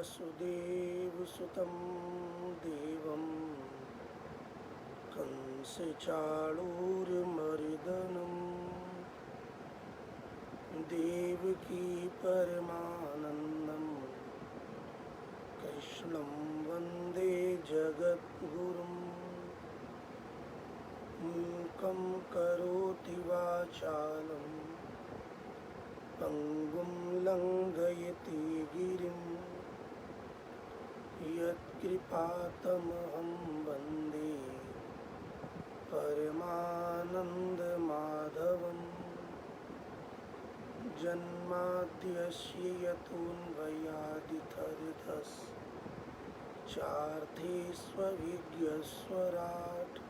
वसुदेवसुतं देवं कंसचाणूरमर्दनं देवकी परमानन्दं कृष्णं वन्दे जगद्गुरुं मूकं करोति वाचालं पंगुं लंघयति गिरिं यत्कृपातमहं वन्दे परमानन्दमाधवम् जन्माद्यस्य यतोऽन्वयादितरतश्चार्थेष्वभिज्ञस्वराट्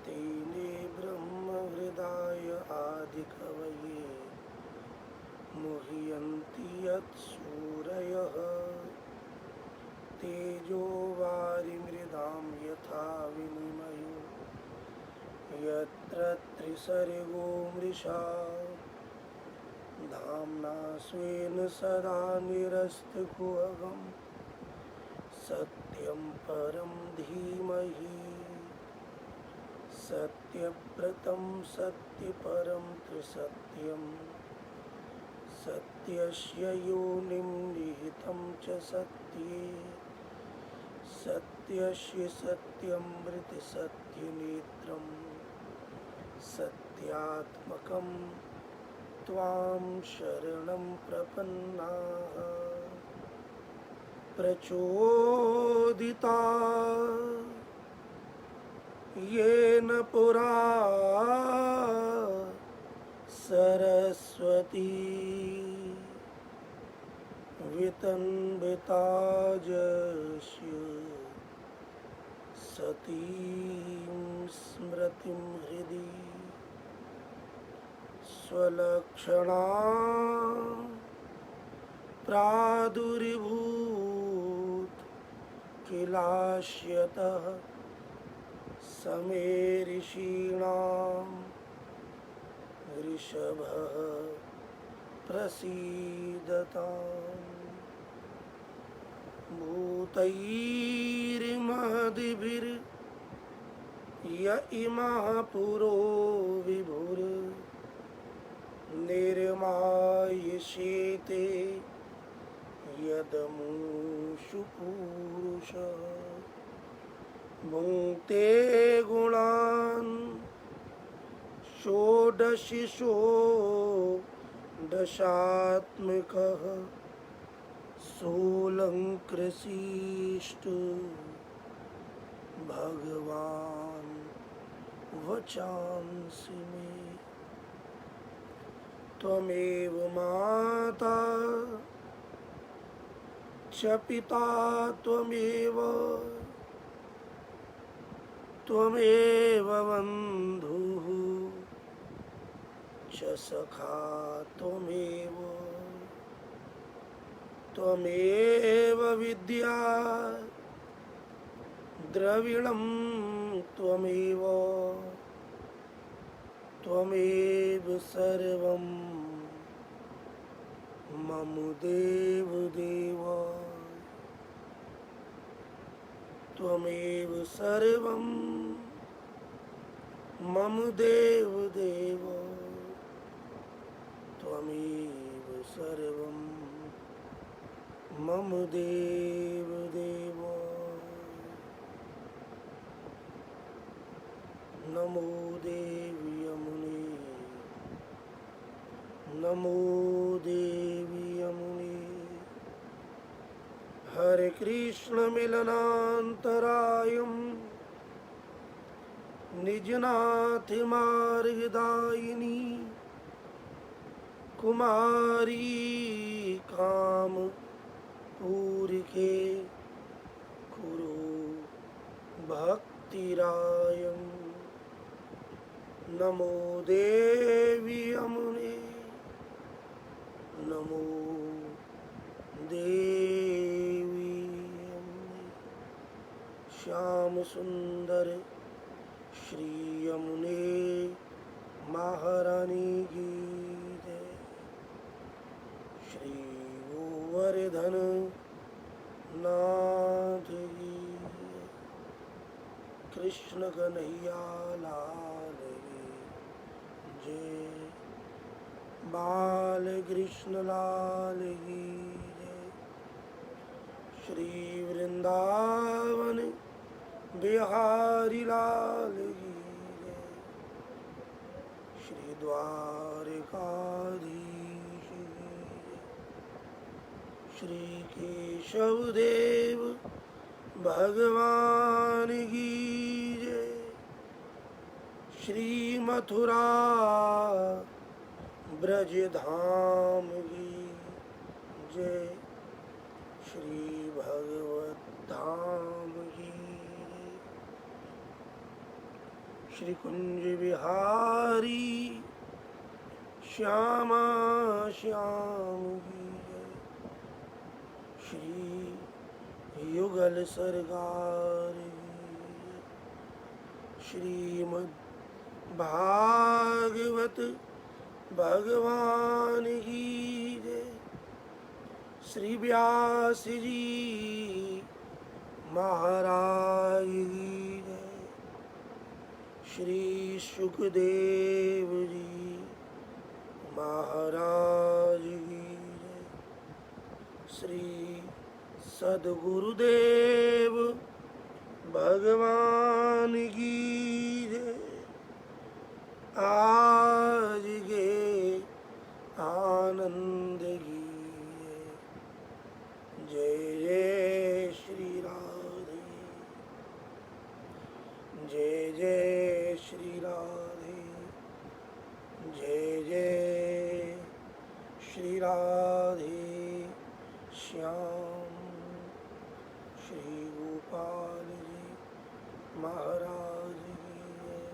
तेने ब्रह्महृदाय आदिकवये मुह्यन्ति यत्सूरयः तेजो वारिमृदां यथा विनिमयो यत्र त्रिसर्गो मृषा धाम्ना स्वेन सदा निरस्तकुहकं सत्यं परं धीमहि सत्यव्रतं सत्यपरं त्रिसत्यं सत्यस्य योनिं निहितं च सत्ये सत्यस्य सत्यमृतसत्यनेत्रं सत्यात्मकं त्वां शरणं प्रपन्नाः प्रचोदिता येन पुरा सरस्वती वितन्विता जस्य सतीं स्मृतिं हृदि स्वलक्षणा प्रादुर्भूत किलाश्यतः समे ऋषीणां ऋषभः प्रसीदताम् भूतैर्महद्भिर्य इमः पुरो विभुर् निर्मायसेते यदमुषु पूरुषः भुङ्क्ते गुणान् षोडशात्मकः सोऽलङ्कृशिष्ट भगवान् वचांसि मे त्वमेव माता च पिता त्वमेव बन्धुः च सखा त्वमेव विद्या द्रविणं त्वमेव सर्वं मम देवदेव त्वमेव सर्वं मम देवदेव त्वमेव सर्वं मम देवदेव नमो देवी यमुने नमो देवी यमुने हरे कृष्ण मिलनान्तरायं निजनाथ मार्गदायिनी कुमारी काम पूरिके कुरु भक्तिरायं नमो देवी यमुने नमो देवी यमुने श्याम सुंदर श्री यमुने महारानी की जय। श्री गोवर्धन नाथ की कृष्ण कन्हैया लाल की जय। बाल कृष्ण लाल की जय। श्री वृंदावन बिहारी लाल की जय। श्री द्वारकाधीश की जय। श्री केशव देव भगवान की जय। श्री मथुरा ब्रज धाम की जय। श्री भगवत धाम की जय। श्री कुंज बिहारी श्यामा श्याम की जय। श्री युगल सरकार की जय। श्रीमद् भागवत भगवान की जय। श्री व्यास जी महाराज की जय। श्री सुखदेव जी महाराज की जय। श्री सद्गुरुदेव भगवान की जय। आज के आनंद की जय। जय जय श्री राधे। जय जय श्री राधे। जय जय श्री राधे श्याम। श्री गोपाल जी महाराज की जय।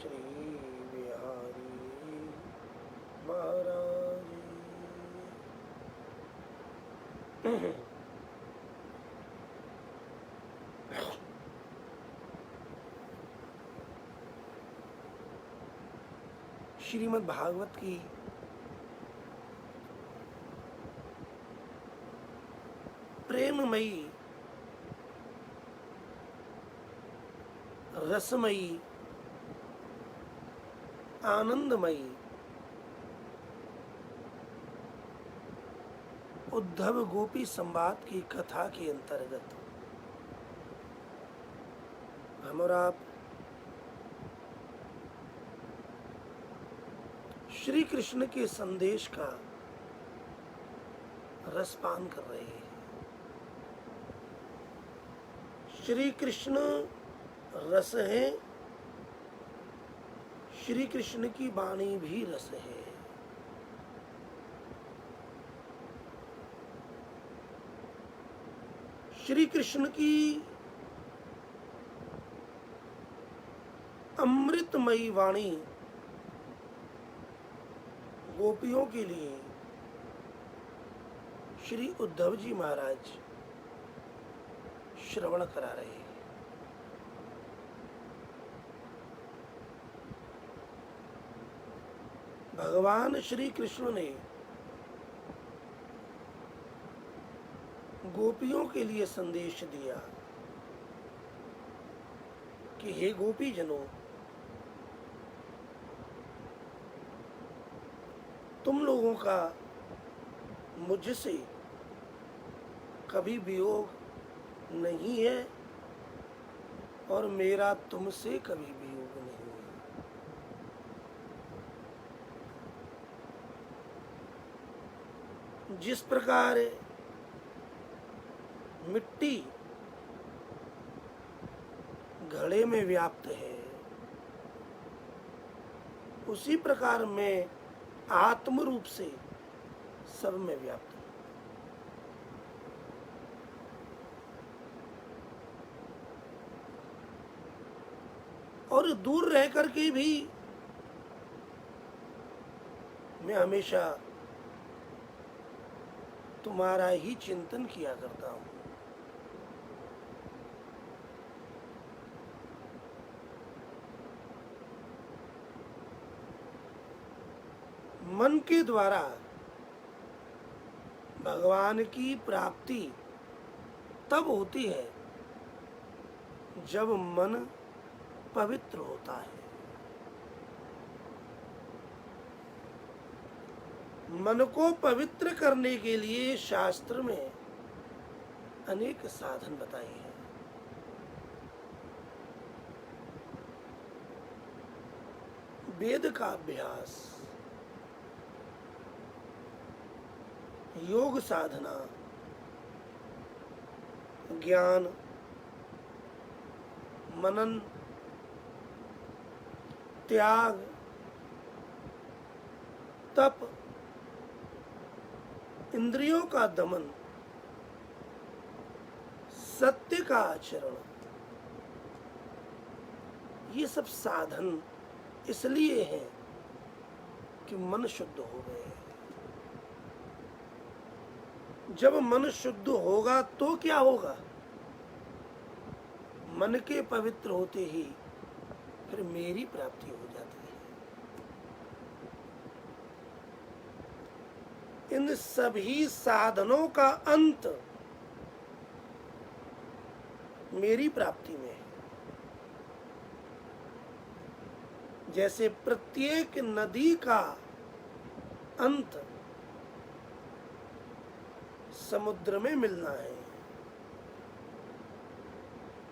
श्री बिहारी महाराज की जय। श्रीमद् भागवत की प्रेममयी रसमयी आनंदमयी उद्धव गोपी संवाद की कथा के अंतर्गत हम और आप श्री कृष्ण के संदेश का रसपान कर रहे हैं। श्री कृष्ण रस है। श्री कृष्ण की वाणी भी रस है। श्री कृष्ण की अमृतमयी वाणी गोपियों के लिए श्री उद्धव जी महाराज श्रवण करा रहे हैं। भगवान श्री कृष्ण ने गोपियों के लिए संदेश दिया कि हे गोपी जनों, तुम लोगों का मुझसे कभी वियोग नहीं है और मेरा तुमसे कभी वियोग नहीं है। जिस प्रकार मिट्टी घड़े में व्याप्त है, उसी प्रकार मैं आत्म रूप से सब में व्याप्त हूं। और दूर रह करके भी मैं हमेशा तुम्हारा ही चिंतन किया करता हूं। मन के द्वारा भगवान की प्राप्ति तब होती है जब मन पवित्र होता है। मन को पवित्र करने के लिए शास्त्र में अनेक साधन बताए हैं। वेद का अभ्यास, योग साधना, ज्ञान, मनन, त्याग, तप, इंद्रियों का दमन, सत्य का आचरण, ये सब साधन इसलिए हैं कि मन शुद्ध हो गए। जब मन शुद्ध होगा तो क्या होगा? मन के पवित्र होते ही फिर मेरी प्राप्ति हो जाती है। इन सभी साधनों का अंत मेरी प्राप्ति में है। जैसे प्रत्येक नदी का अंत समुद्र में मिलना है,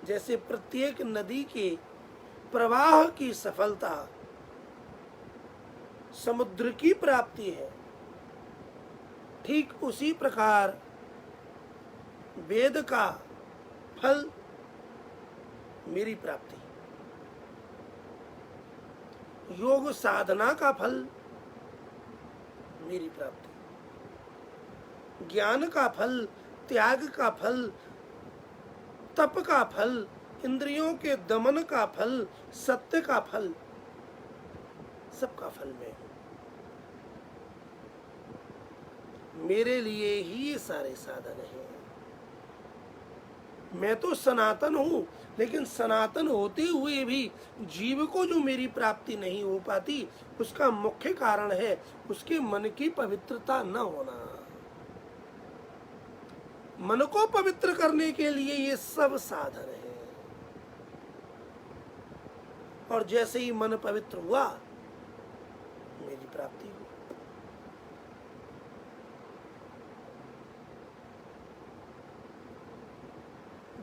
जैसे प्रत्येक नदी के प्रवाह की सफलता समुद्र की प्राप्ति है, ठीक उसी प्रकार वेद का फल मेरी प्राप्ति, योग साधना का फल मेरी प्राप्ति, ज्ञान का फल, त्याग का फल, तप का फल, इंद्रियों के दमन का फल, सत्य का फल, सबका फल मैं हूं। मेरे लिए ही ये सारे साधन हैं। मैं तो सनातन हूं, लेकिन सनातन होते हुए भी जीव को जो मेरी प्राप्ति नहीं हो पाती, उसका मुख्य कारण है उसके मन की पवित्रता न होना। मन को पवित्र करने के लिए ये सब साधन है, और जैसे ही मन पवित्र हुआ मेरी प्राप्ति हुई।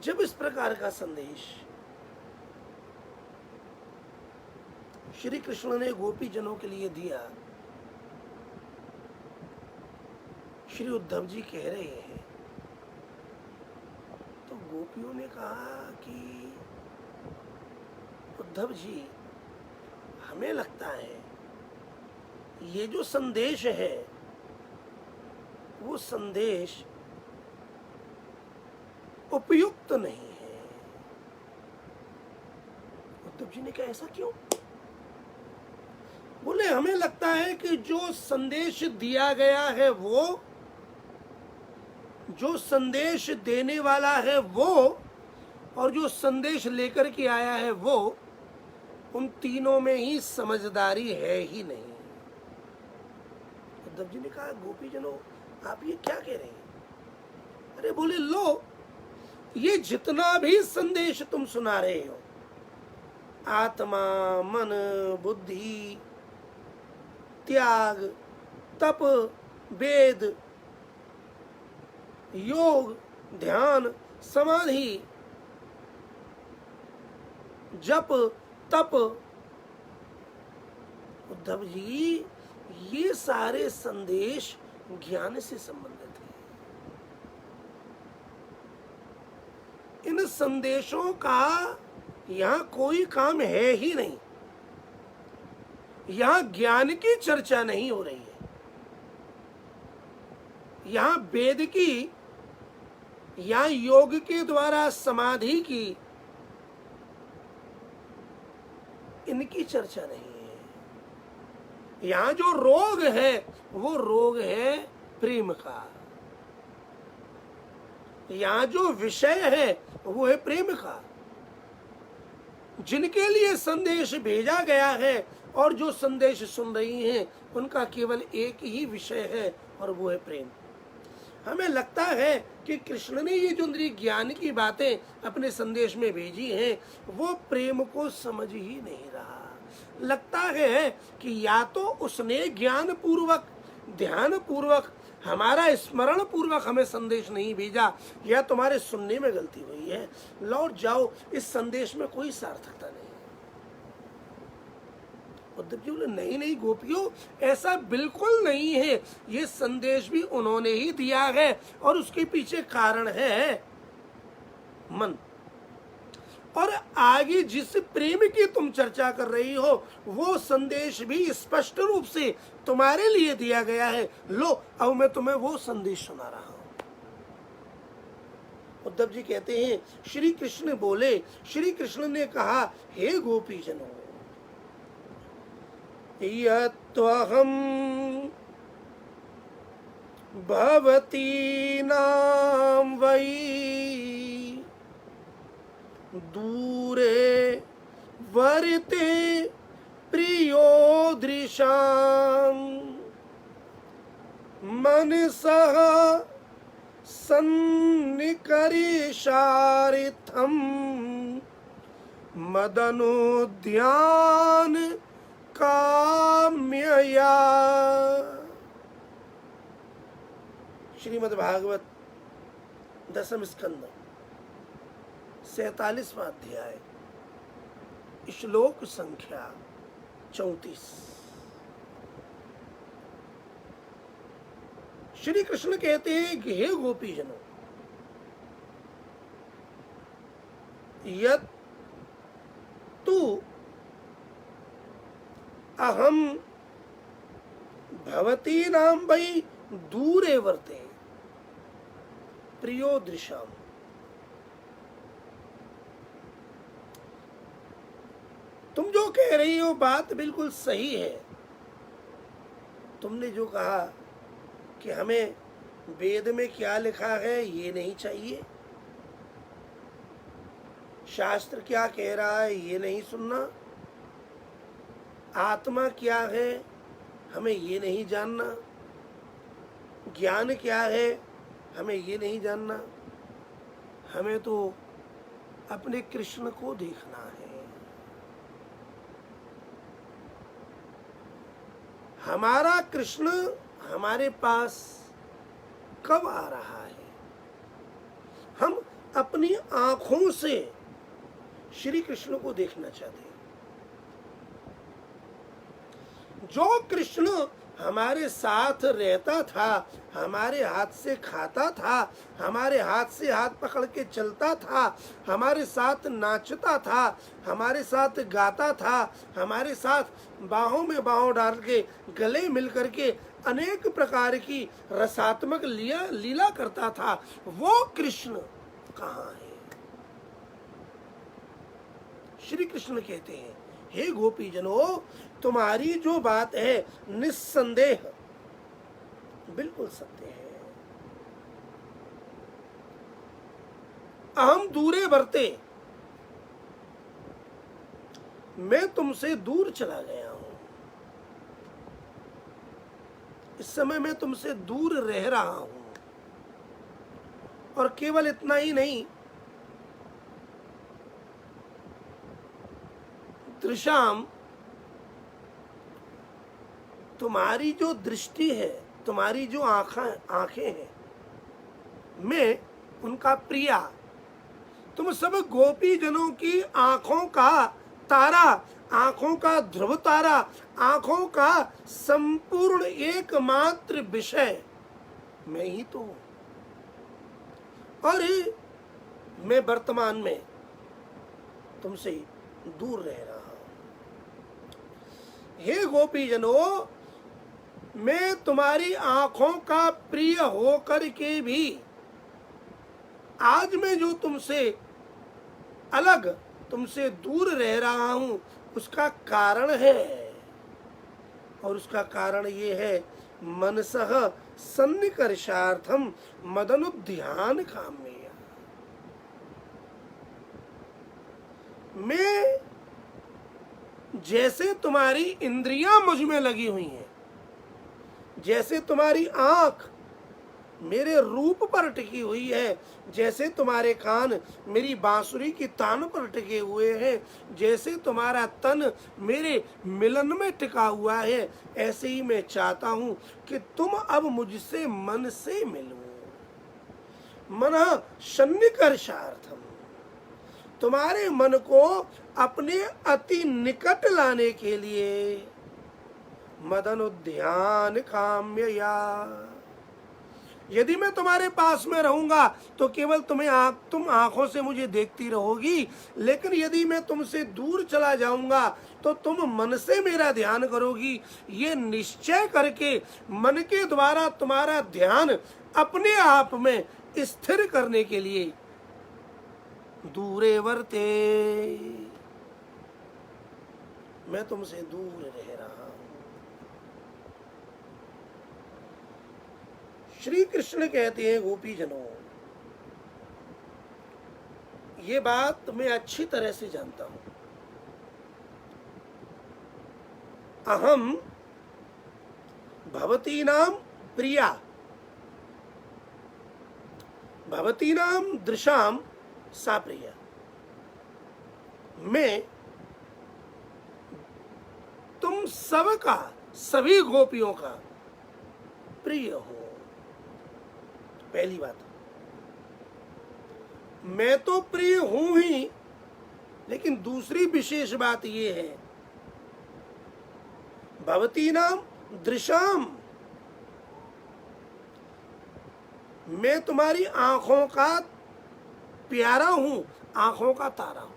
जब इस प्रकार का संदेश श्री कृष्ण ने गोपी जनों के लिए दिया, श्री उद्धव जी कह रहे हैं, तो गोपियों ने कहा कि उद्धव जी, हमें लगता है ये जो संदेश है वो संदेश उपयुक्त नहीं है। उद्धव जी ने कहा, ऐसा क्यों? बोले, हमें लगता है कि जो संदेश दिया गया है वो, जो संदेश देने वाला है वो, और जो संदेश लेकर के आया है वो, उन तीनों में ही समझदारी है ही नहीं। उद्धव जी ने कहा, गोपी जनों, आप ये क्या कह रहे हैं? अरे बोले, लो, ये जितना भी संदेश तुम सुना रहे हो, आत्मा, मन, बुद्धि, त्याग, तप, वेद, योग, ध्यान, समाधि, जप, तप, उद्धव जी, ये सारे संदेश ज्ञान से संबंधित हैं। इन संदेशों का यहां कोई काम है ही नहीं। यहां ज्ञान की चर्चा नहीं हो रही है, यहां वेद की, यहां योग के द्वारा समाधि की, इनकी चर्चा नहीं है। यहां जो रोग है वो रोग है प्रेम का। यहां जो विषय है वो है प्रेम का। जिनके लिए संदेश भेजा गया है और जो संदेश सुन रही हैं, उनका केवल एक ही विषय है और वो है प्रेम। हमें लगता है कि कृष्ण ने ये जो इंद्रिय ज्ञान की बातें अपने संदेश में भेजी हैं वो प्रेम को समझ ही नहीं रहा। लगता है कि या तो उसने ज्ञान पूर्वक ध्यान पूर्वक हमारा स्मरण पूर्वक हमें संदेश नहीं भेजा, या तुम्हारे सुनने में गलती हुई है, लौट जाओ, इस संदेश में कोई सार्थकता नहीं। उद्धव जी बोले नहीं नहीं गोपियों, ऐसा बिल्कुल नहीं है, ये संदेश भी उन्होंने ही दिया है और उसके पीछे कारण है मन। और आगे जिस प्रेम की तुम चर्चा कर रही हो वो संदेश भी स्पष्ट रूप से तुम्हारे लिए दिया गया है। लो अब मैं तुम्हें वो संदेश सुना रहा हूं। उद्धव जी कहते हैं श्री कृष्ण बोले, श्री कृष्ण ने कहा हे गोपीजनों, यत्त्वहं भवतीनां वै दूरे वर्ते प्रियो दृशां मनसः सन्निकर्षार्थं मदनुद्यान काम्यया। श्रीमद् भागवत 10वें स्कंद 47वां अध्याय श्लोक संख्या 34। श्री कृष्ण कहते हैं कि हे गोपीजनों, यत् तु अहम भवतीनां वै दूरे वर्ते प्रियो दृशाम। तुम जो कह रही हो बात बिल्कुल सही है। तुमने जो कहा कि हमें वेद में क्या लिखा है ये नहीं चाहिए, शास्त्र क्या कह रहा है ये नहीं सुनना, आत्मा क्या है हमें ये नहीं जानना, ज्ञान क्या है हमें ये नहीं जानना, हमें तो अपने कृष्ण को देखना है। हमारा कृष्ण हमारे पास कब आ रहा है? हम अपनी आंखों से श्री कृष्ण को देखना चाहते हैं। जो कृष्ण हमारे साथ रहता था, हमारे हाथ से खाता था, हमारे हाथ से हाथ पकड़ के चलता था, हमारे साथ नाचता था, हमारे साथ गाता था, हमारे साथ बाहों में बाहों डाल के गले मिल करके अनेक प्रकार की रसात्मक लीला करता था, वो कृष्ण कहाँ है? श्री कृष्ण कहते हैं हे गोपीजनों, तुम्हारी जो बात है निस्संदेह बिल्कुल सत्य है। अहम दूरे वर्ते, मैं तुमसे दूर चला गया हूं। इस समय मैं तुमसे दूर रह रहा हूं। और केवल इतना ही नहीं, दृशाम, तुम्हारी जो दृष्टि है, तुम्हारी जो आंखें हैं, मैं उनका प्रिया, तुम सब गोपी जनों की आंखों का तारा, आंखों का ध्रुव तारा, आंखों का संपूर्ण एकमात्र विषय मैं ही तो हूं। और मैं वर्तमान में तुमसे दूर रह रहा हूं। हे गोपीजनों, मैं तुम्हारी आंखों का प्रिय होकर के भी आज मैं जो तुमसे अलग, तुमसे दूर रह रहा हूं, उसका कारण है। और उसका कारण ये है, मनसः सन्निकर्षार्थम मदनुध्यान काम्य। मैं जैसे तुम्हारी इंद्रियां मुझ में लगी हुई हैं, जैसे तुम्हारी आंख मेरे रूप पर टिकी हुई है, जैसे तुम्हारे कान मेरी बांसुरी की तान पर टिके हुए हैं, जैसे तुम्हारा तन मेरे मिलन में टिका हुआ है, ऐसे ही मैं चाहता हूं कि तुम अब मुझसे मन से मिलो। मनः सन्निकर्षार्थम, तुम्हारे मन को अपने अति निकट लाने के लिए। मदनुद्यान काम्यया, यदि मैं तुम्हारे पास में रहूंगा तो केवल तुम आंखों से मुझे देखती रहोगी, लेकिन यदि मैं तुमसे दूर चला जाऊंगा तो तुम मन से मेरा ध्यान करोगी। ये निश्चय करके मन के द्वारा तुम्हारा ध्यान अपने आप में स्थिर करने के लिए दूरे वर्ते, मैं तुमसे दूर रह रहा हूं। श्री कृष्ण कहते हैं, गोपी जनों, ये बात मैं अच्छी तरह से जानता हूं। अहम भवतीनां प्रिया, भवतीनां दृशाम सा प्रिया, मैं तुम सबका, सभी गोपियों का प्रिय हूं। पहली बात, मैं तो प्रिय हूं ही, लेकिन दूसरी विशेष बात यह है, भवतीनां दृशाम, मैं तुम्हारी आंखों का प्यारा हूं, आंखों का तारा हूं।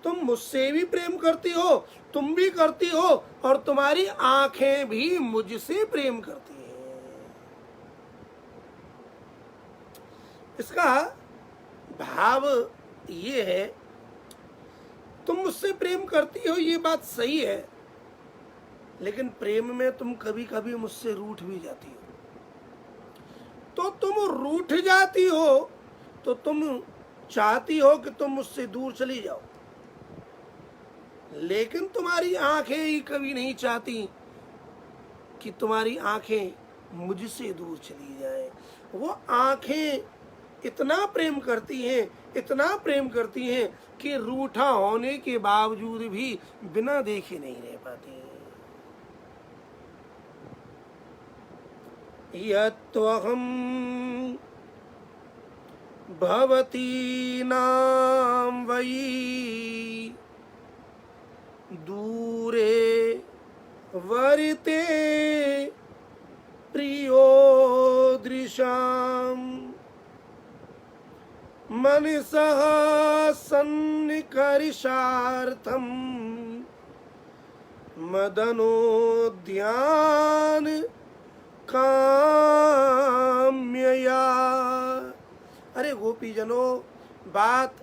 तुम मुझसे भी प्रेम करती हो, तुम भी करती हो, और तुम्हारी आंखें भी मुझसे प्रेम करती हैं। इसका भाव ये है, तुम मुझसे प्रेम करती हो, ये बात सही है, लेकिन प्रेम में तुम कभी कभी मुझसे रूठ भी जाती हो। तो तुम रूठ जाती हो तो तुम चाहती हो कि तुम मुझसे दूर चली जाओ, लेकिन तुम्हारी आंखें ही कभी नहीं चाहती कि तुम्हारी आंखें मुझसे दूर चली जाएं। वो आंखें इतना प्रेम करती हैं, इतना प्रेम करती हैं कि रूठा होने के बावजूद भी बिना देखे नहीं रह पाती। यत्त्वहं भवतीनां वयि दूरे वर्ते प्रियो दृशाम् मनसः सन्निकर्षार्थम् मदनोद्यान काम्यया। अरे गोपी जनों, बात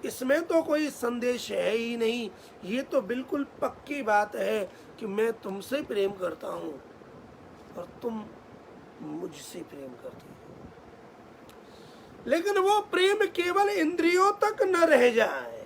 इसमें तो कोई संदेश है ही नहीं, ये तो बिल्कुल पक्की बात है कि मैं तुमसे प्रेम करता हूं और तुम मुझसे प्रेम करती हो। लेकिन वो प्रेम केवल इंद्रियों तक न रह जाए,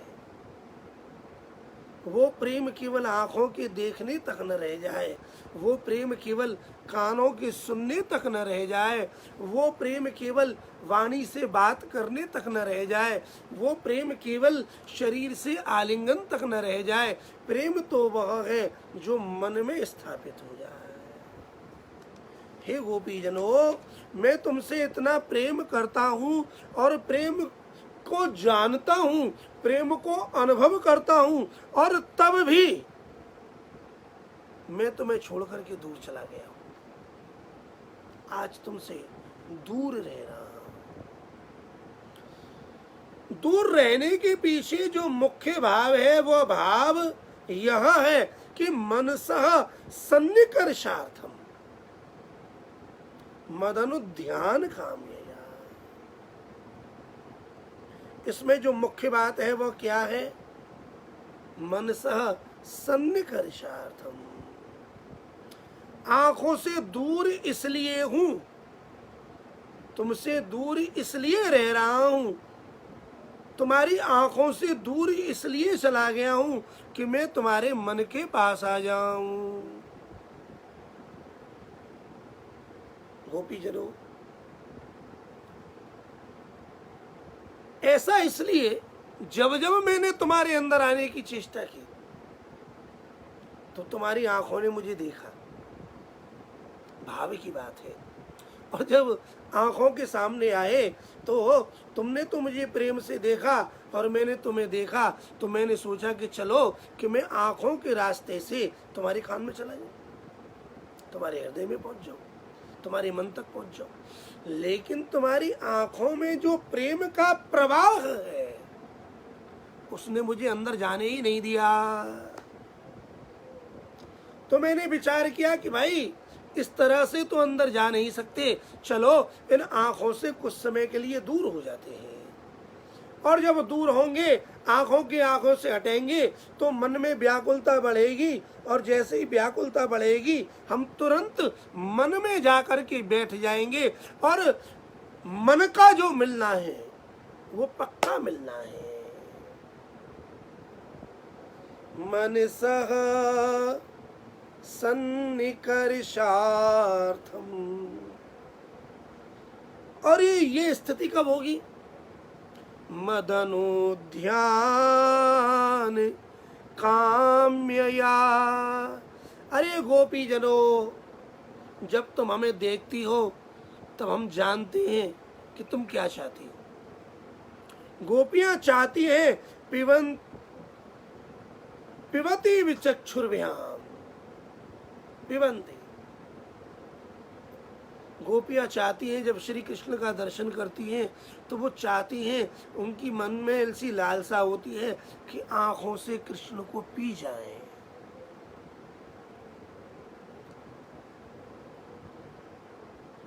वो प्रेम केवल आंखों के देखने तक न रह जाए, वो प्रेम केवल कानों के सुनने तक न रह जाए, वो प्रेम केवल वाणी से बात करने तक न रह जाए, वो प्रेम केवल शरीर से आलिंगन तक न रह जाए। प्रेम तो वह है जो मन में स्थापित हो जाए। हे गोपी जनों, मैं तुमसे इतना प्रेम करता हूं और प्रेम को जानता हूं, प्रेम को अनुभव करता हूं, और तब भी मैं तुम्हें छोड़ करके दूर चला गया हूं। आज तुमसे दूर रह रहा हूं। दूर रहने के पीछे जो मुख्य भाव है, वो भाव यह है कि मनसः सन्निकर्षार्थम मदनुध्यान काम्यया। इसमें जो मुख्य बात है वो क्या है? मनसः सन्निकर्षार्थम, आंखों से दूर इसलिए हूं, तुमसे दूर इसलिए रह रहा हूं, तुम्हारी आंखों से दूर इसलिए चला गया हूं कि मैं तुम्हारे मन के पास आ जाऊं। गोपीजनों, ऐसा इसलिए जब जब मैंने तुम्हारे अंदर आने की चेष्टा की तो तुम्हारी आंखों ने मुझे देखा, भाव की बात है। और जब आंखों के सामने आए तो तुमने तो मुझे प्रेम से देखा और मैंने तुम्हें देखा, तो मैंने सोचा कि चलो कि मैं आंखों के रास्ते से तुम्हारे कान में चला जाऊं, तुम्हारे हृदय में पहुंच जाऊं, तुम्हारे मन तक पहुंच जाऊं। लेकिन तुम्हारी आंखों में जो प्रेम का प्रवाह है उसने मुझे अंदर जाने ही नहीं दिया। तो मैंने विचार किया कि भाई इस तरह से तो अंदर जा नहीं सकते, चलो इन आंखों से कुछ समय के लिए दूर हो जाते हैं। और जब दूर होंगे, आंखों से हटेंगे तो मन में व्याकुलता बढ़ेगी, और जैसे ही व्याकुलता बढ़ेगी हम तुरंत मन में जाकर के बैठ जाएंगे, और मन का जो मिलना है वो पक्का मिलना है। मन सह सन्निकर्षार्थम। और ये स्थिति कब होगी? मदनोद्यान काम्यया। अरे गोपी जनों, जब तुम हमें देखती हो तब हम जानते हैं कि तुम क्या चाहती हो। गोपियां चाहती हैं पिबती विचक्षुर्भ्याम पिबंती। गोपियां चाहती हैं, जब श्री कृष्ण का दर्शन करती हैं तो वो चाहती हैं, उनकी मन में ऐसी लालसा होती है कि आंखों से कृष्ण को पी जाएं।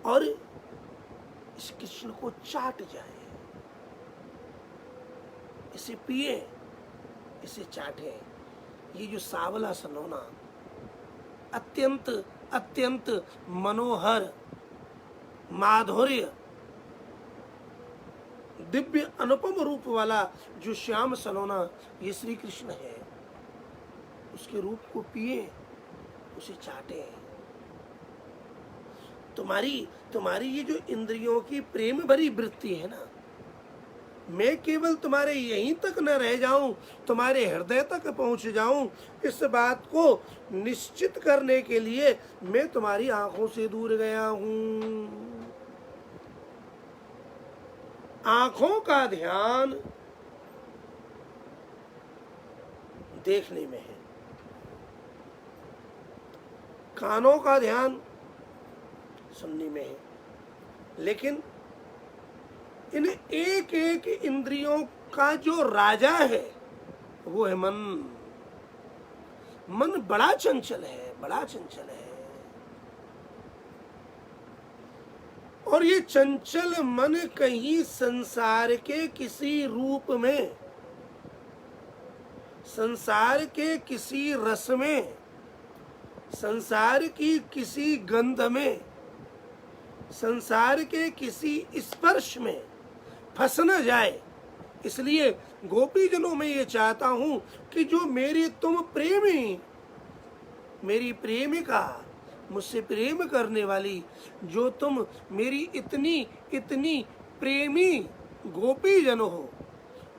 और इस कृष्ण को चाट जाए, इसे पिए, इसे चाटे। ये जो सावला सनोना अत्यंत अत्यंत मनोहर माधुर्य दिव्य अनुपम रूप वाला जो श्याम सलोना ये श्री कृष्ण है, उसके रूप को पिए, उसे चाटे। तुम्हारी ये जो इंद्रियों की प्रेम भरी वृत्ति है ना, मैं केवल तुम्हारे यहीं तक न रह जाऊं, तुम्हारे हृदय तक पहुंच जाऊं, इस बात को निश्चित करने के लिए मैं तुम्हारी आंखों से दूर गया हूं। आंखों का ध्यान देखने में है, कानों का ध्यान सुनने में है, लेकिन इन एक एक इंद्रियों का जो राजा है वो है मन। मन बड़ा चंचल है, बड़ा चंचल है। और ये चंचल मन कहीं संसार के किसी रूप में, संसार के किसी रस में, संसार की किसी गंध में, संसार के किसी स्पर्श में फंस न जाए। इसलिए गोपी जनों में ये चाहता हूं कि जो मेरी तुम प्रेमी, मेरी प्रेमिका, मुझसे प्रेम करने वाली, जो तुम मेरी इतनी इतनी प्रेमी गोपी जन हो,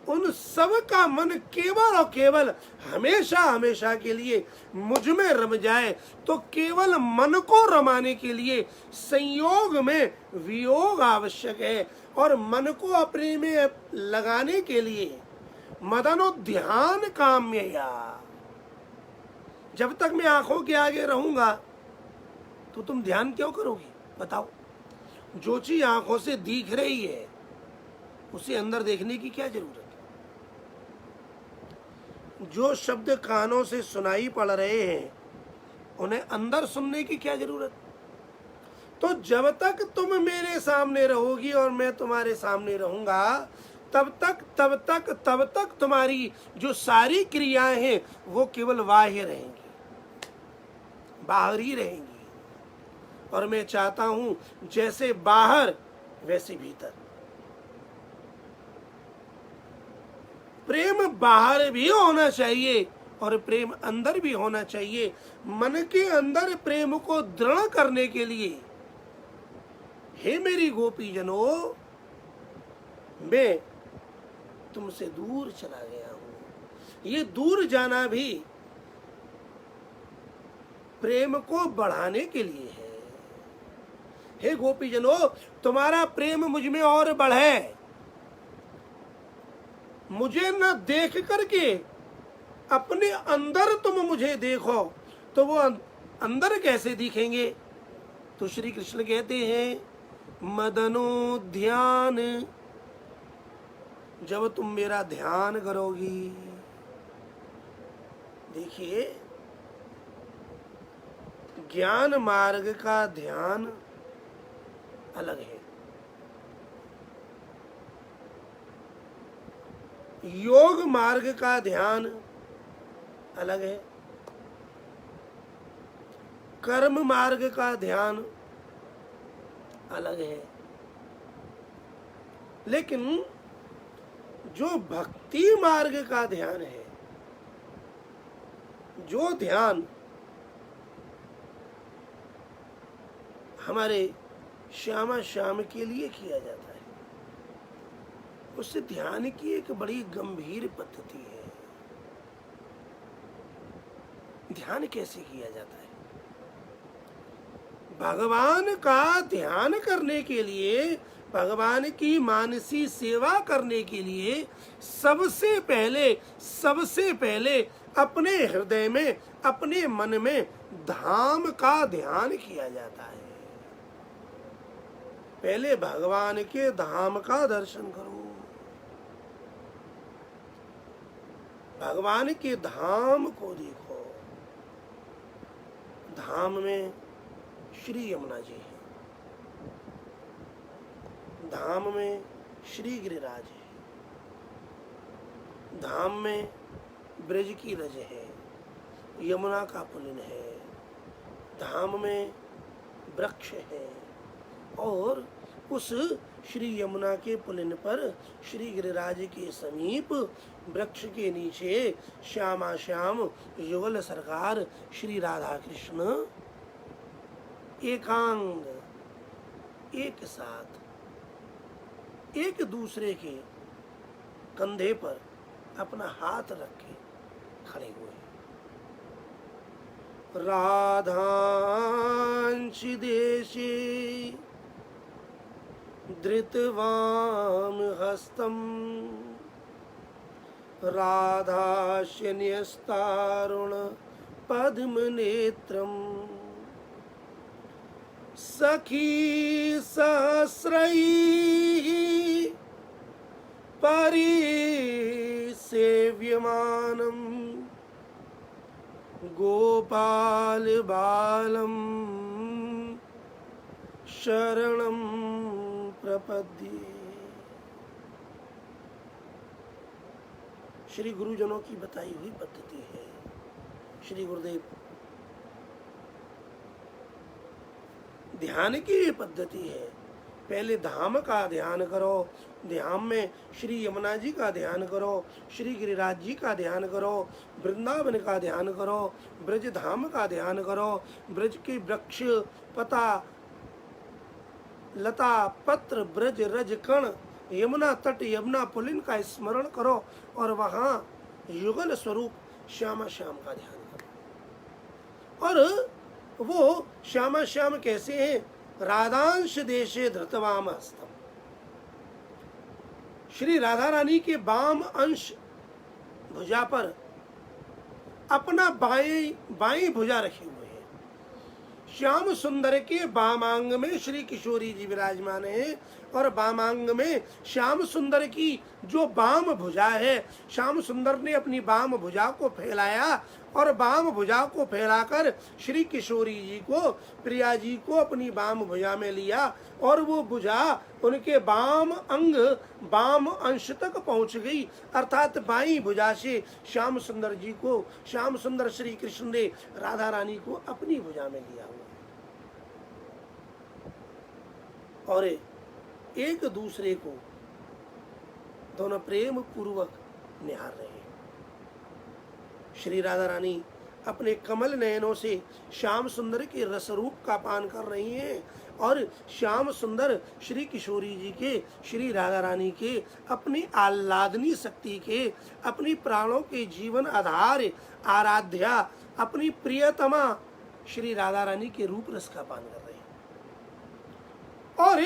उन सब का मन केवल और केवल हमेशा हमेशा के लिए मुझ में रम जाए। तो केवल मन को रमाने के लिए संयोग में वियोग आवश्यक है, और मन को अपने में लगाने के लिए मदनोद्यान काम्यया। जब तक मैं आंखों के आगे रहूंगा तो तुम ध्यान क्यों करोगी? बताओ। जो चीज आंखों से दिख रही है उसे अंदर देखने की क्या जरूरत है? जो शब्द कानों से सुनाई पड़ रहे हैं उन्हें अंदर सुनने की क्या जरूरत? तो जब तक तुम मेरे सामने रहोगी और मैं तुम्हारे सामने रहूंगा, तब तक तुम्हारी जो सारी क्रियाएं हैं वो केवल बाह्य रहेंगी, बाहरी रहेंगी। और मैं चाहता हूं जैसे बाहर वैसे भीतर। प्रेम बाहर भी होना चाहिए और प्रेम अंदर भी होना चाहिए। मन के अंदर प्रेम को दृढ़ करने के लिए हे मेरी गोपीजनों, मैं तुमसे दूर चला गया हूं। ये दूर जाना भी प्रेम को बढ़ाने के लिए है। हे गोपीजनों, तुम्हारा प्रेम मुझ में और बढ़े। मुझे न देख करके अपने अंदर तुम मुझे देखो, तो वो अंदर कैसे दिखेंगे? तो श्री कृष्ण कहते हैं मदनो ध्यान, जब तुम मेरा ध्यान करोगी। देखिए, ज्ञान मार्ग का ध्यान अलग है, योग मार्ग का ध्यान अलग है, कर्म मार्ग का ध्यान अलग है। लेकिन जो भक्ति मार्ग का ध्यान है, जो ध्यान हमारे श्यामा श्याम के लिए किया जाता है, उस ध्यान की एक बड़ी गंभीर पद्धति है। ध्यान कैसे किया जाता है? भगवान का ध्यान करने के लिए, भगवान की मानसी सेवा करने के लिए सबसे पहले अपने हृदय में, अपने मन में धाम का ध्यान किया जाता है। पहले भगवान के धाम का दर्शन करो। भगवान के धाम को देखो। धाम में श्री यमुना जी है, धाम में श्री गिरिराज है, धाम में ब्रज की रज है, यमुना का पुलिन है, धाम में वृक्ष है, और उस श्री यमुना के पुलिन पर श्री गिरिराज के समीप वृक्ष के नीचे श्यामा श्याम युगल सरकार श्री राधा कृष्ण एकांग एक साथ एक दूसरे के कंधे पर अपना हाथ रख के खड़े हुए। राधांश देशे धृतवाम हस्तम राधास्य न्यस्तारुण पद्म नेत्रम सखी सहस्रैः परिसेव्यमानम् गोपाल बालम शरणं प्रपद्ये। श्री गुरुजनों की बताई हुई पद्धति है। श्री गुरुदेव ध्यान की ये पद्धति है। पहले धाम का ध्यान करो, ध्यान में श्री यमुना जी का ध्यान करो, श्री गिरिराज जी का ध्यान करो, वृंदावन का ध्यान करो, ब्रज धाम का ध्यान करो, ब्रज के वृक्ष पता लता पत्र ब्रज रज कण यमुना तट यमुना पुलिन का स्मरण करो और वहां युगल स्वरूप श्यामा श्याम का ध्यान करो। और वो श्यामा श्याम कैसे हैं? राधांश देशे धृतवाम हस्तम, श्री राधा रानी के वाम अंश भुजा पर अपना बाई भुजा रखे हुए हैं। श्याम सुंदर के वामांग में श्री किशोरी जी विराजमान है और वामांग में श्याम सुंदर की जो वाम भुजा है, श्याम सुंदर ने अपनी वाम भुजा को फैलाया और वाम भुजा को फैलाकर श्री किशोरी जी को, प्रिया जी को अपनी वाम भुजा में लिया और वो भुजा उनके वाम अंग वाम अंश तक पहुंच गई। अर्थात बाई भुजा से श्याम सुंदर जी को, श्याम सुंदर श्री कृष्ण ने राधा रानी को अपनी भुजा में लिया हुआ और एक दूसरे को दोनों प्रेम पूर्वक निहार रहे हैं। श्री राधा रानी अपने कमल नयनों से श्याम सुंदर के रस रूप का पान कर रही हैं और श्याम सुंदर श्री किशोरी जी के, श्री राधा रानी के, अपनी आह्लादनी शक्ति के, अपनी प्राणों के जीवन आधार आराध्या, अपनी प्रियतमा श्री राधा रानी के रूप रस का पान कर रहे हैं। और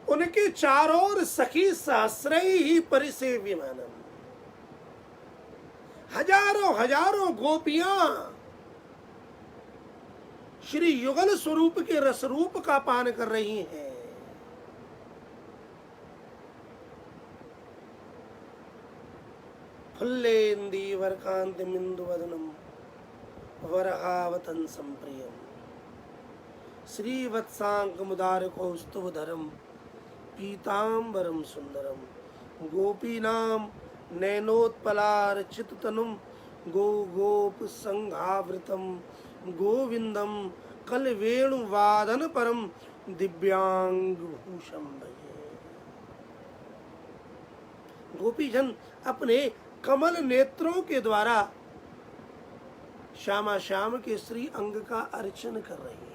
उनके चारों ओर सखी सहस्रई ही परिसेव्यमानम, हजारों हजारों गोपियां श्री युगल स्वरूप के रस रूप का पान कर रही हैं। फुल्लेन्दीवर कांतिमिंदु वदनम वरहावतन संप्रियम श्रीवत्सांकमुदार कौस्तुभधरम पीतांबरम सुंदरम गोपीनाम नैनोत्पलार्चिततनुम गो गोप संघावृतम गोविंदम कलवेणुवादन परम दिव्यांग भूषम भजे। गोपीजन अपने कमल नेत्रों के द्वारा श्यामा श्याम के श्री अंग का अर्चन कर रही है।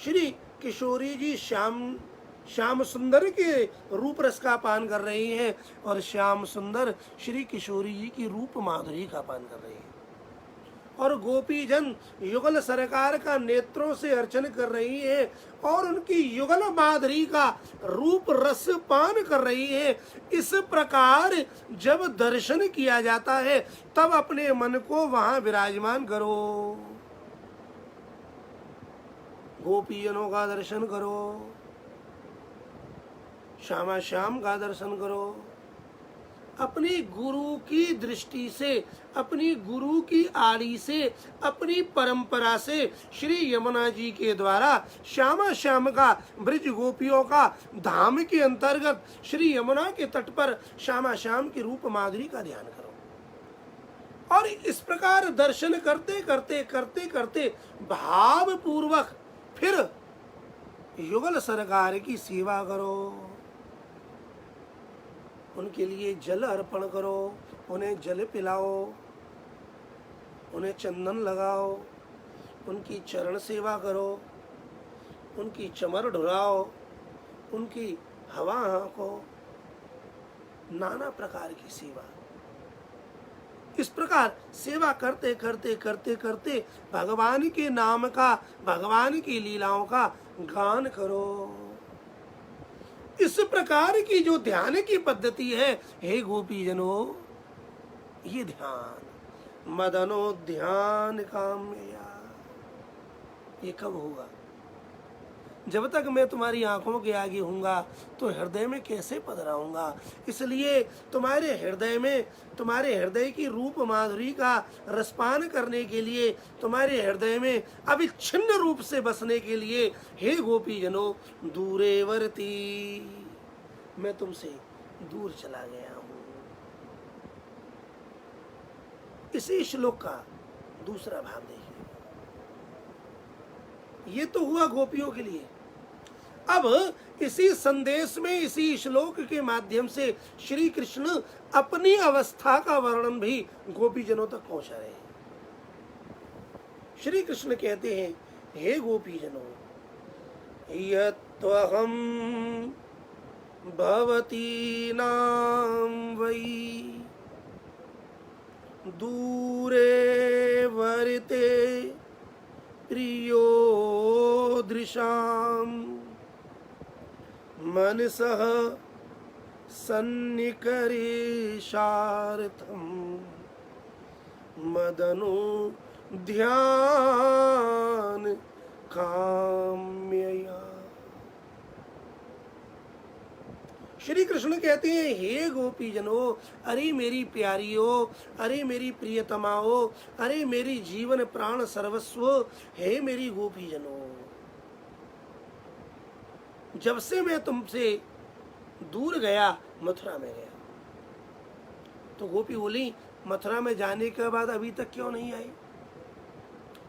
श्री किशोरी जी श्याम सुंदर के रूप रस का पान कर रही हैं और श्याम सुंदर श्री किशोरी जी की रूप माधुरी का पान कर रही हैं। और गोपी जन युगल सरकार का नेत्रों से अर्चन कर रही है और उनकी युगल माधुरी का रूप रस पान कर रही है। इस प्रकार जब दर्शन किया जाता है तब अपने मन को वहां विराजमान करो, गोपीजनों का दर्शन करो, श्यामा श्याम का दर्शन करो। अपनी गुरु की दृष्टि से, अपनी गुरु की आड़ी से, अपनी परंपरा से श्री यमुना जी के द्वारा श्यामा श्याम का, ब्रज गोपियों का धाम के अंतर्गत श्री यमुना के तट पर श्यामा श्याम की रूप माधुरी का ध्यान करो। और इस प्रकार दर्शन करते करते करते करते भाव पूर्वक फिर युगल सरकार की सेवा करो, उनके लिए जल अर्पण करो, उन्हें जल पिलाओ, उन्हें चंदन लगाओ, उनकी चरण सेवा करो, उनकी चमर ढुलाओ, उनकी हवा हाँको, नाना प्रकार की सेवा। इस प्रकार सेवा करते करते करते करते भगवान के नाम का, भगवान की लीलाओं का गान करो। इस प्रकार की जो ध्यान की पद्धति है, हे गोपीजनों, ये ध्यान मदनो ध्यान कामया, ये कब होगा? जब तक मैं तुम्हारी आंखों के आगे हूँगा तो हृदय में कैसे पधराऊंगा। इसलिए तुम्हारे हृदय में, तुम्हारे हृदय की रूप माधुरी का रसपान करने के लिए, तुम्हारे हृदय में अविच्छिन्न रूप से बसने के लिए, हे गोपीजनों, दूरे वर्ती, मैं तुमसे दूर चला गया हूँ। इसी श्लोक का दूसरा भाव देखिए। ये तो हुआ गोपियों के लिए। अब इसी संदेश में, इसी श्लोक के माध्यम से श्री कृष्ण अपनी अवस्था का वर्णन भी गोपीजनों तक पहुंचा रहे हैं। श्री कृष्ण कहते हैं, हे गोपीजनों, यत्त्वहं भवतीनां वै दूरे वर्ते प्रियो दृशाम मनसः सन्निकरेशार्थम मदनो ध्यान काम्यया। श्री कृष्ण कहते हैं, हे गोपीजनों, अरे मेरी प्यारियों, अरे मेरी प्रियतमाओं, अरे मेरी जीवन प्राण सर्वस्व, हे मेरी गोपीजनों, जब से मैं तुमसे दूर गया, मथुरा में गया। तो गोपी बोली, मथुरा में जाने के बाद अभी तक क्यों नहीं आई?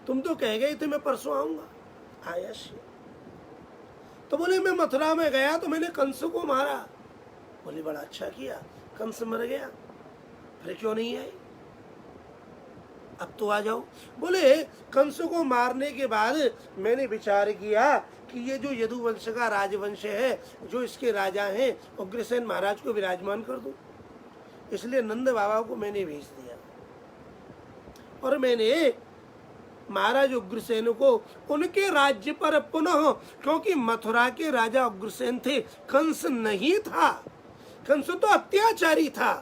तुम तो कह गए थे मैं परसों आऊंगा। आयश। तो बोले, मैं मथुरा में गया तो मैंने कंस को मारा। बोले, बड़ा अच्छा किया, कंस मर गया, फिर क्यों नहीं आई? अब तो आ जाओ। बोले कंस को मारने के बाद मैंने विचार किया कि ये जो यदुवंश का राजवंश है, जो इसके राजा हैं, उग्रसेन महाराज को विराजमान कर दूं। इसलिए नंद बाबा को मैंने भेज दिया और मैंने महाराज उग्रसेन को उनके राज्य पर पुनः, क्योंकि मथुरा के राजा उग्रसेन थे, कंस नहीं था। कंस तो अत्याचारी था,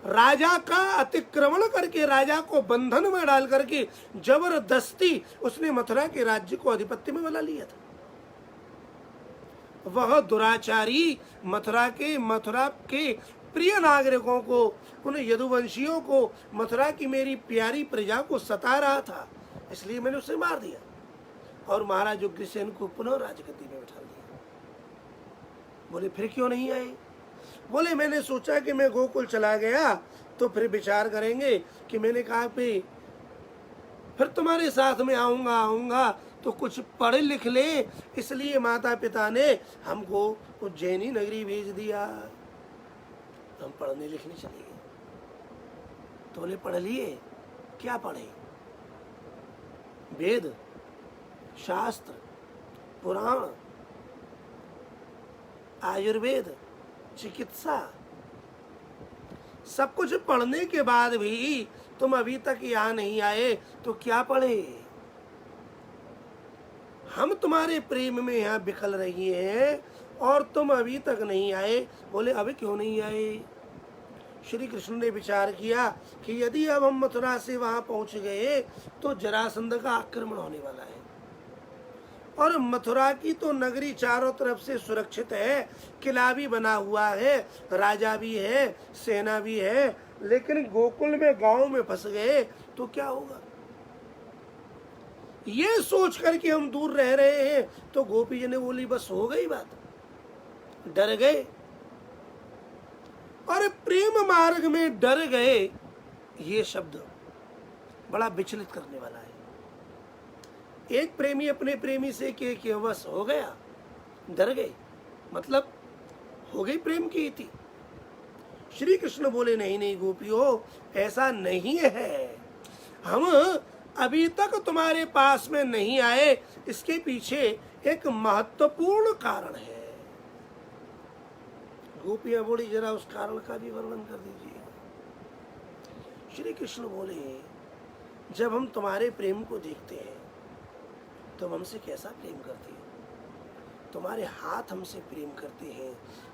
राजा का अतिक्रमण करके, राजा को बंधन में डाल करके जबरदस्ती उसने मथुरा के राज्य को आधिपत्य में बना लिया था। वह दुराचारी मथुरा के प्रिय नागरिकों को, उन यदुवंशियों को, मथुरा की मेरी प्यारी प्रजा को सता रहा था, इसलिए मैंने उसे मार दिया और महाराज उग्रसेन को पुनः राजगद्दी में बैठा दिया। बोले फिर क्यों नहीं आए? बोले मैंने सोचा कि मैं गोकुल चला गया तो फिर विचार करेंगे कि मैंने कहा कि फिर तुम्हारे साथ में आऊंगा तो कुछ पढ़ लिख ले, इसलिए माता पिता ने हमको उज्जैनी नगरी भेज दिया। हम पढ़ने लिखने चले गए। तो बोले पढ़ लिए? क्या पढ़े? वेद, शास्त्र, पुराण, आयुर्वेद, चिकित्सा, सब कुछ पढ़ने के बाद भी तुम अभी तक यहाँ नहीं आए तो क्या पढ़े? हम तुम्हारे प्रेम में यहाँ बिखल रही हैं और तुम अभी तक नहीं आए। बोले अभी क्यों नहीं आए? श्री कृष्ण ने विचार किया कि यदि अब हम मथुरा से वहां पहुंच गए तो जरासंध का आक्रमण होने वाला है और मथुरा की तो नगरी चारों तरफ से सुरक्षित है, किला भी बना हुआ है, राजा भी है, सेना भी है, लेकिन गोकुल में गांव में फंस गए तो क्या होगा? ये सोच करके हम दूर रह रहे हैं। तो गोपी जी ने बोली बस हो गई बात, डर गए और प्रेम मार्ग में डर गए, ये शब्द बड़ा विचलित करने वाला है। एक प्रेमी अपने प्रेमी से के वश हो गया, डर गए, मतलब हो गई प्रेम की इति। श्री कृष्ण बोले नहीं नहीं गोपियों, ऐसा नहीं है, हम अभी तक तुम्हारे पास में नहीं आए, इसके पीछे एक महत्वपूर्ण कारण है। गोपियां बोली जरा उस कारण का भी वर्णन कर दीजिए। श्री कृष्ण बोले जब हम तुम्हारे प्रेम को देखते हैं तुम हमसे कैसा प्रेम करती हो? तुम्हारे हाथ हमसे प्रेम करते हैं,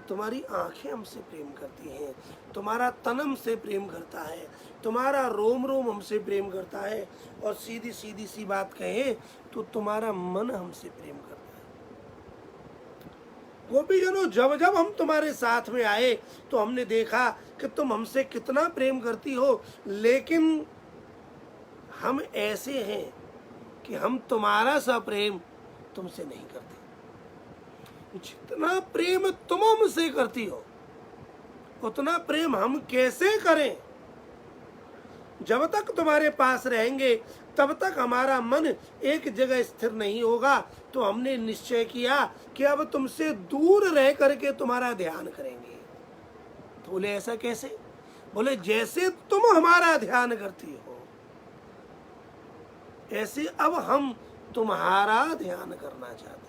तुम्हारी आंखें हमसे प्रेम करती हैं, तुम्हारा तन हमसे प्रेम करता है, तुम्हारा रोम रोम हमसे प्रेम करता है, और सीधी सीधी सी बात कहें तो तुम्हारा मन हमसे प्रेम करता है। गोपीजनों, जब जब हम तुम्हारे साथ में आए तो हमने देखा कि तुम हमसे कितना प्रेम करती हो, लेकिन हम ऐसे हैं कि हम तुम्हारा सा प्रेम तुमसे नहीं करते। जितना प्रेम तुम हमसे करती हो उतना प्रेम हम कैसे करें? जब तक तुम्हारे पास रहेंगे तब तक हमारा मन एक जगह स्थिर नहीं होगा। तो हमने निश्चय किया कि अब तुमसे दूर रह करके तुम्हारा ध्यान करेंगे। तो बोले ऐसा कैसे? बोले जैसे तुम हमारा ध्यान करती हो ऐसे अब हम तुम्हारा ध्यान करना चाहते हैं।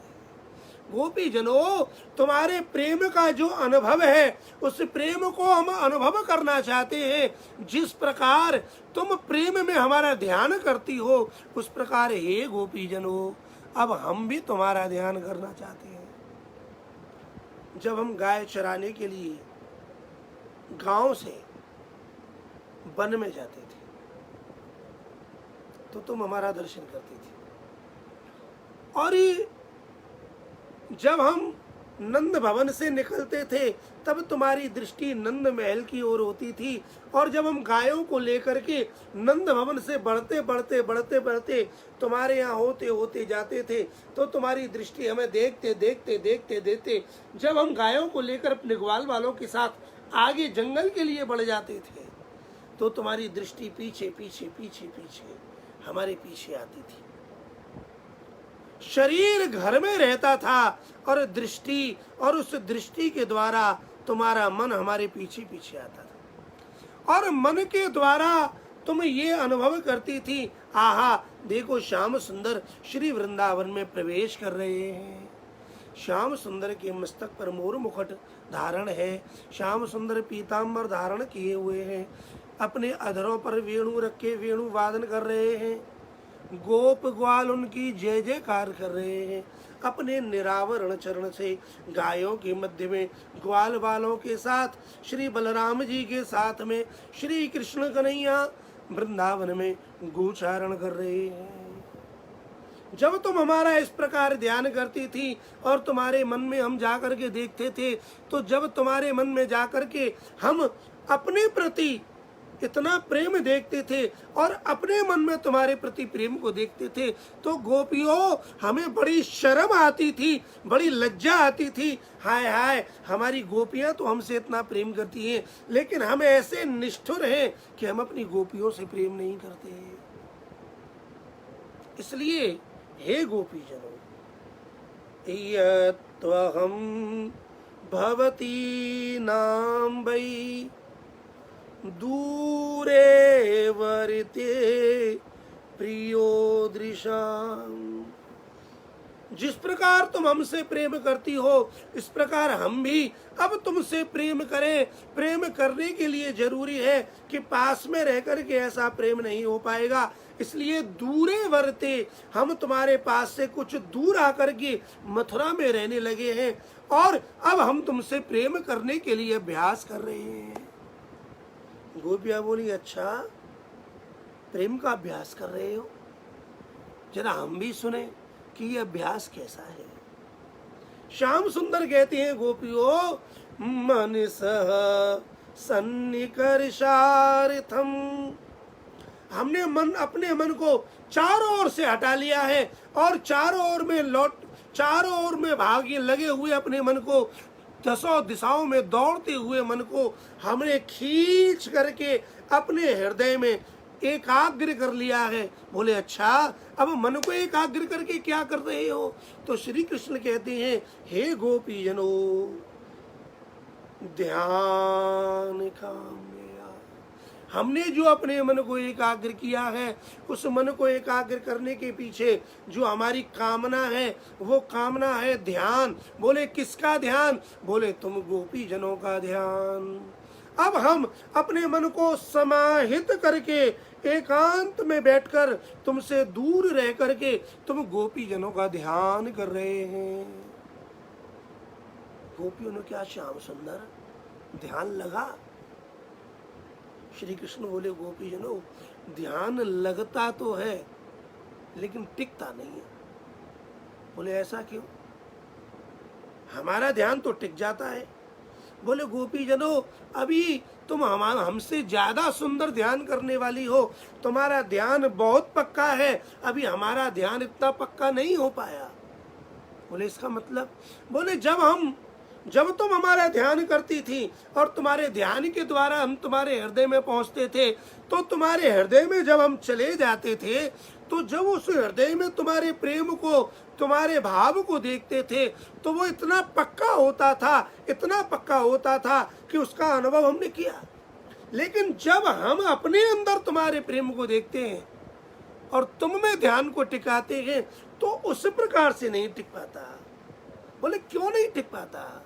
गोपी जनों, तुम्हारे प्रेम का जो अनुभव है उस प्रेम को हम अनुभव करना चाहते हैं। जिस प्रकार तुम प्रेम में हमारा ध्यान करती हो उस प्रकार हे गोपी जनों, अब हम भी तुम्हारा ध्यान करना चाहते हैं। जब हम गाय चराने के लिए गांव से वन में जाते थे तो तुम हमारा दर्शन करती थी, और जब हम नंद भवन से निकलते थे तब तुम्हारी दृष्टि नंद महल की ओर होती थी, और जब हम गायों को लेकर के नंद भवन से बढ़ते बढ़ते बढ़ते बढ़ते तुम्हारे यहाँ होते होते जाते थे तो तुम्हारी दृष्टि हमें देखते देखते देखते देखते जब हम गायों को लेकर अपने ग्वाल वालों के साथ आगे जंगल के लिए बढ़ जाते थे तो तुम्हारी दृष्टि पीछे पीछे पीछे पीछे हमारे पीछे आती थी। शरीर घर में रहता था और दृष्टि, और उस दृष्टि के द्वारा तुम्हारा मन हमारे पीछे पीछे आता था, और मन के द्वारा तुम ये अनुभव करती थी, आहा देखो श्याम सुंदर श्री वृंदावन में प्रवेश कर रहे हैं। श्याम सुंदर के मस्तक पर मोर मुकुट धारण है, श्याम सुंदर पीताम्बर धारण किए हुए हैं, अपने अधरों पर वेणु रखे वेणु वादन कर रहे हैं, गोप ग्वाल उनकी जय जयकार कर रहे हैं। अपने निरावरण चरण से गायों के मध्य में ग्वाल वालों के साथ श्री बलराम जी के साथ में श्री कृष्ण कन्हैया वृंदावन में गोचारण कर रहे हैं। जब तुम हमारा इस प्रकार ध्यान करती थी और तुम्हारे मन में हम जाकर के देखते थे, तो जब तुम्हारे मन में जाकर के हम अपने प्रति इतना प्रेम देखते थे और अपने मन में तुम्हारे प्रति प्रेम को देखते थे, तो गोपियों हमें बड़ी शर्म आती थी, बड़ी लज्जा आती थी। हाय हाय, हमारी गोपियां तो हमसे इतना प्रेम करती हैं, लेकिन हम ऐसे निष्ठुर हैं कि हम अपनी गोपियों से प्रेम नहीं करते। इसलिए हे गोपी जनों, यत्त्वहं भवती नाम वै दूरे वर्ते प्रियो दृशाम। जिस प्रकार तुम हमसे प्रेम करती हो, इस प्रकार हम भी अब तुमसे प्रेम करें। प्रेम करने के लिए जरूरी है कि पास में रह कर के ऐसा प्रेम नहीं हो पाएगा, इसलिए दूरे वर्ते, हम तुम्हारे पास से कुछ दूर आकर के मथुरा में रहने लगे हैं और अब हम तुमसे प्रेम करने के लिए अभ्यास कर रहे हैं। गोपियां बोली, अच्छा प्रेम का अभ्यास कर रहे हो, जरा हम भी सुने कि ये अभ्यास कैसा है। श्याम सुंदर कहते हैं, गोपियों मन सह सन्निकर्षार्थम, हमने अपने मन को चारों ओर से हटा लिया है और चारों ओर में भागे लगे हुए अपने मन को, दसों दिशाओं में दौड़ते हुए मन को हमने खींच करके अपने हृदय में एकाग्र कर लिया है। बोले, अच्छा अब मन को एकाग्र करके क्या कर रहे हो? तो श्री कृष्ण कहते हैं, हे गोपी जनों, ध्यान काम्या, हमने जो अपने मन को एकाग्र किया है, उस मन को एकाग्र करने के पीछे जो हमारी कामना है, वो कामना है ध्यान। बोले, किसका ध्यान? बोले, तुम गोपी जनों का ध्यान। अब हम अपने मन को समाहित करके एकांत में बैठकर तुमसे दूर रह करके तुम गोपी जनों का ध्यान कर रहे हैं। गोपियों ने क्या श्याम सुंदर ध्यान लगा? श्री कृष्ण बोले, गोपी जनों, ध्यान लगता तो है लेकिन टिकता नहीं है। बोले, ऐसा क्यों? हमारा ध्यान तो टिक जाता है। बोले, गोपी जनों, अभी तुम हमसे ज्यादा सुंदर ध्यान करने वाली हो, तुम्हारा ध्यान बहुत पक्का है, अभी हमारा ध्यान इतना पक्का नहीं हो पाया। बोले, इसका मतलब? बोले, जब तुम हमारा ध्यान करती थी और तुम्हारे ध्यान के द्वारा हम तुम्हारे हृदय में पहुंचते थे, तो तुम्हारे हृदय में जब हम चले जाते थे, तो जब उस हृदय में तुम्हारे प्रेम को, तुम्हारे भाव को देखते थे, तो वो इतना पक्का होता था कि उसका अनुभव हमने किया। लेकिन जब हम अपने अंदर तुम्हारे प्रेम को देखते हैं और तुम में ध्यान को टिकाते हैं, तो उस प्रकार से नहीं टिक पाता। बोले, क्यों नहीं टिक पाता?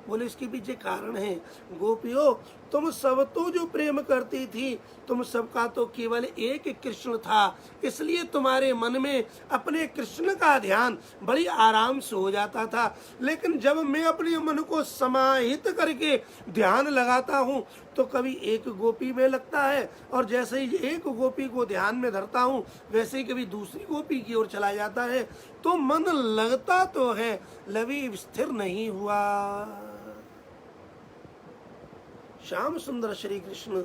बोले, इसके पीछे कारण है। गोपियों, तुम सब तो जो प्रेम करती थी, तुम सबका तो केवल एक कृष्ण था, इसलिए तुम्हारे मन में अपने कृष्ण का ध्यान बड़ी आराम से हो जाता था। लेकिन जब मैं अपने मन को समाहित करके ध्यान लगाता हूँ, तो कभी एक गोपी में लगता है और जैसे ही एक गोपी को ध्यान में धरता हूँ, वैसे ही कभी दूसरी गोपी की ओर चला जाता है। तो मन लगता तो है, लवी स्थिर नहीं हुआ। श्याम सुंदर श्री कृष्ण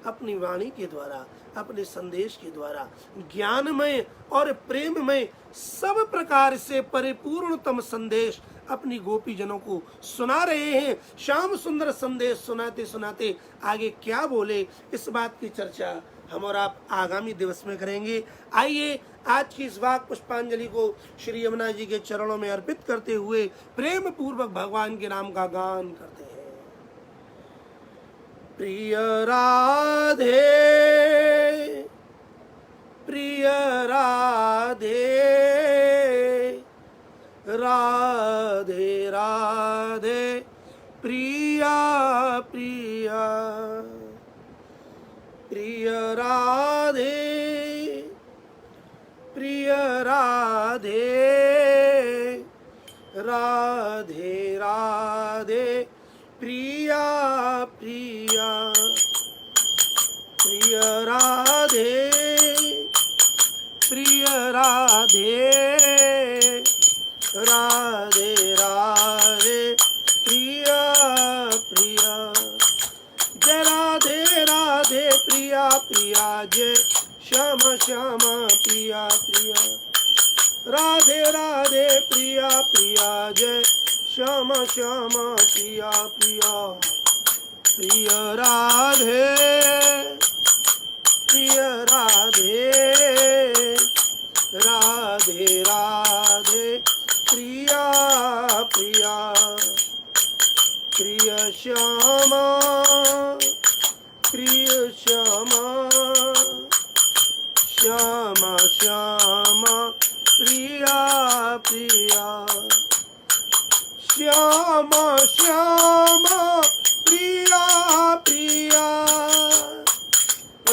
अपनी वाणी के द्वारा, अपने संदेश के द्वारा ज्ञानमय और प्रेममय सब प्रकार से परिपूर्णतम संदेश अपनी गोपी जनों को सुना रहे हैं। श्याम सुंदर संदेश सुनाते सुनाते आगे क्या बोले, इस बात की चर्चा हम और आप आगामी दिवस में करेंगे। आइए आज की इस वाक पुष्पांजलि को श्री यमुना जी के चरणों में अर्पित करते हुए प्रेम पूर्वक भगवान के नाम का गान करते हैं। प्रिय राधे प्रिय राधे राधे राधे प्रिया प्रिया प्रिय राधे प्रिय राधे राधे राधे प्रिया प्रिया प्रिय राधे प्रिय राधे राधे राधे प्रिया प्रिया जय राधे राधे प्रिया प्रिया जय श्याम श्याम प्रिया प्रिया राधे राधे प्रिया प्रिया जय श्याम श्याम प्रिया प्रिया प्रिय राधे प्रिय राधे राधे राधे प्रिया प्रिया प्रिय श्यामा प्रिय श्यामा श्यामा श्यामा प्रिया प्रिया श्यामा श्यामा प्रिया प्रिया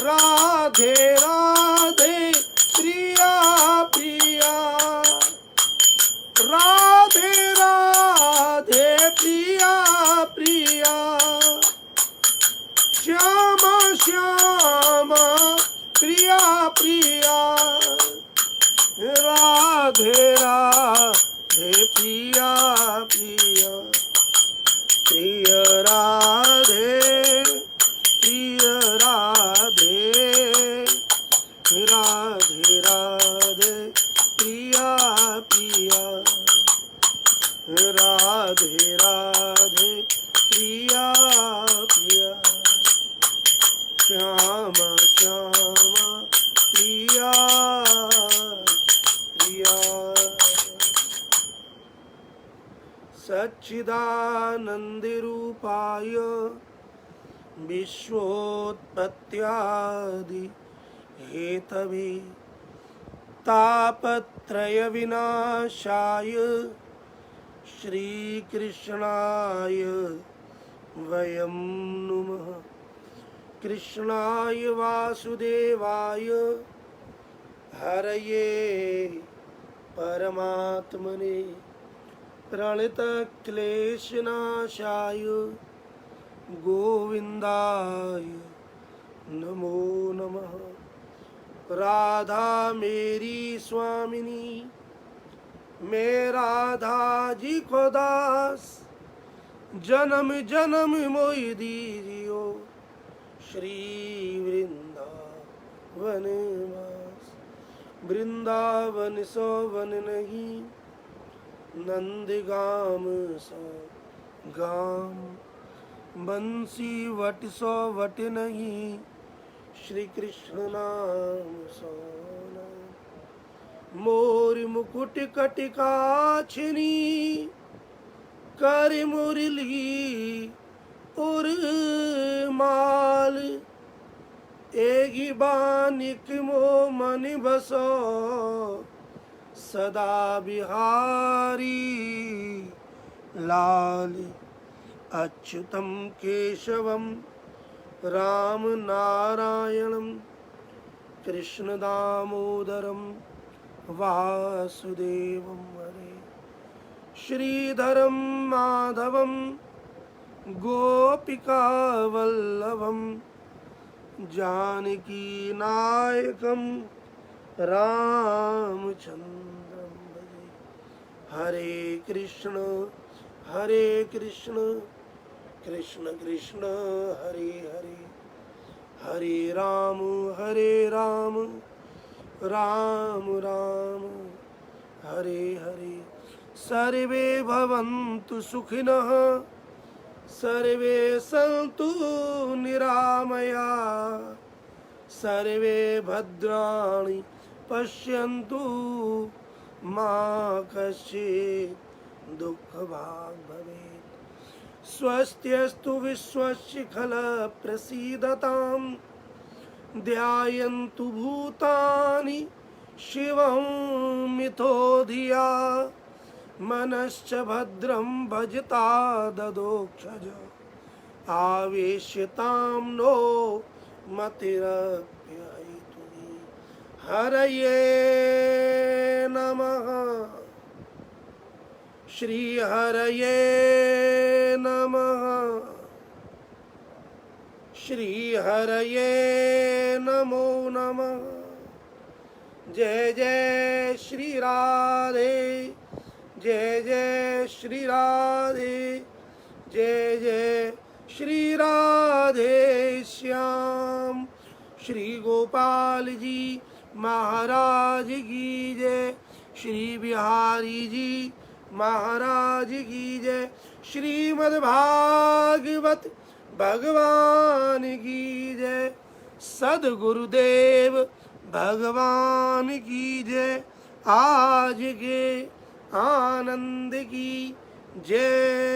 राधे राधे प्रिया प्रिया राधे राधे प्रिया प्रिया श्यामा श्यामा प्रिया प्रिया राधे राधे प्रिया प्रिया प्रिय राधे प्रिय राधे राधे राधे प्रिया प्रिया राधे राधे प्रिया प्रिया श्यामा श्यामा प्रिया प्रिया सच्चिदानन्दरूपाय विश्वोत्पत्त्यादि हेतवे तापत्रय विनाशाय श्रीकृष्णाय वयं नुमः कृष्णाय वासुदेवाय हरये परमात्मने प्रणतक्लेशनाशाय गोविन्दाय नमो नमः राधा मेरी स्वामिनी मैं राधा जी को दास जन्म जन्म मोहि दीजियो श्री वृंदावन मास वृंदावन सो वन नहीं नंदगाम सो गाम बंसी वट सो वट नहीं श्री कृष्ण नाम सो नाम मोर मुकुट कटिकाछनी कर मुरली उर माल एगी बानिक मो मन बसो सदा बिहारी लाल अच्युतम केशवम राम नारायणम कृष्ण दामोदरम वासुदेवम हरे श्रीधरम माधवम गोपिका वल्लभम जानकी नायकम रामचंद्रम भजे हरे कृष्ण कृष्ण कृष्ण हरे हरे हरे राम राम राम हरे हरे सर्वे भवन्तु सुखिनः सर्वे सन्तु निरामया सर्वे भद्राणि पश्यन्तु मा कश्चित् दुःखभाग् भवेत् स्वस्त्यस्तु विश्वस्य खल प्रसीदताम् ध्यायन्तु भूतानि शिवं मिथो धिया मनश्च भद्रं भजता ददोक्षज आवेश्यतां नो मतिरप्ययितु हरये नमः श्री हरये नमः श्री हरये नमो नमः जय जय श्री राधे जय जय श्री राधे जय जय श्री राधे श्याम श्री गोपाल जी महाराज की जय श्री बिहारी जी महाराज की जय श्रीमद् भागवत भगवान की जय सद्गुरुदेव भगवान की जय आज के आनंद की जय।